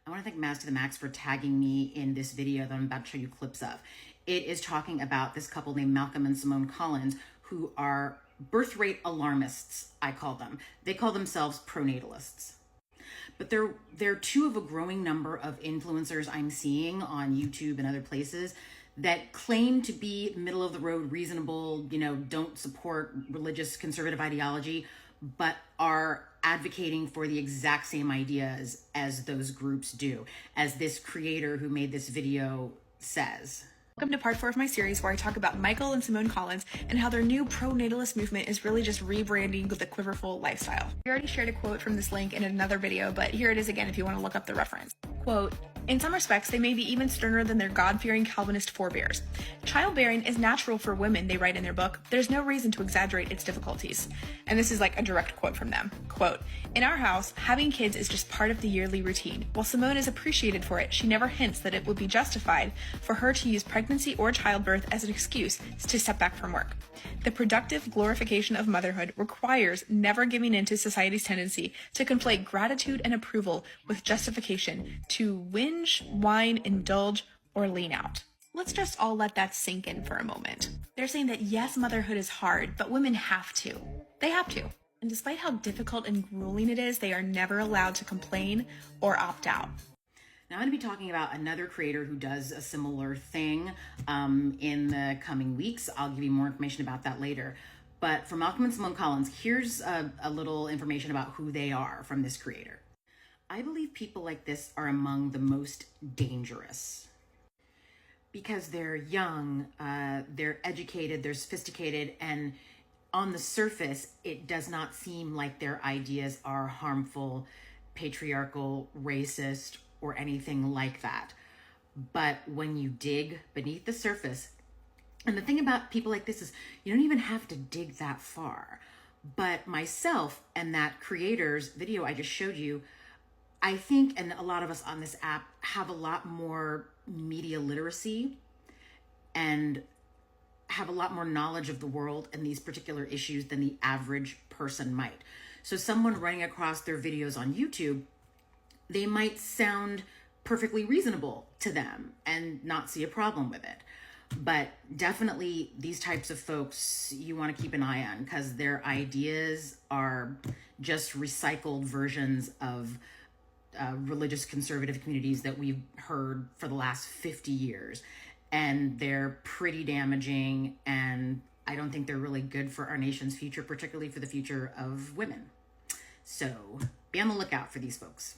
I want to thank Maz to the Max for tagging me in this video that I'm about to show you clips of. It is talking about this couple named Malcolm and Simone Collins, who are birth rate alarmists, I call them. They call themselves pronatalists. But they're two of a growing number of influencers I'm seeing on YouTube and other places that claim to be middle of the road, reasonable, don't support religious conservative ideology, but are advocating for the exact same ideas as those groups do, as this creator who made this video says. Welcome to part 4 of my series where I talk about Michael and Simone Collins and how their new pro-natalist movement is really just rebranding the quiverful lifestyle. We already shared a quote from this link in another video, but here it is again if you want to look up the reference. Quote, "In some respects, they may be even sterner than their God-fearing Calvinist forebears. Childbearing is natural for women," they write in their book. "There's no reason to exaggerate its difficulties." And this is like a direct quote from them. Quote, "In our house, having kids is just part of the yearly routine. While Simone is appreciated for it, she never hints that it would be justified for her to use pregnancy or childbirth as an excuse to step back from work. The productive glorification of motherhood requires never giving in to society's tendency to conflate gratitude and approval with justification to whinge, whine, indulge, or lean out." Let's just all let that sink in for a moment. They're saying that yes, motherhood is hard, but women have to. They have to. And despite how difficult and grueling it is, they are never allowed to complain or opt out. Now, I'm going to be talking about another creator who does a similar thing in the coming weeks. I'll give you more information about that later. But for Malcolm and Simone Collins, here's a little information about who they are from this creator. I believe people like this are among the most dangerous because they're young, they're educated, they're sophisticated, and on the surface, it does not seem like their ideas are harmful, patriarchal, racist, or anything like that. But when you dig beneath the surface, and the thing about people like this is you don't even have to dig that far. But myself and that creator's video I just showed you, I think, and a lot of us on this app have a lot more media literacy and have a lot more knowledge of the world and these particular issues than the average person might. So someone running across their videos on YouTube, they might sound perfectly reasonable to them and not see a problem with it. But definitely these types of folks you want to keep an eye on because their ideas are just recycled versions of religious conservative communities that we've heard for the last 50 years. And they're pretty damaging, and I don't think they're really good for our nation's future, particularly for the future of women. So be on the lookout for these folks.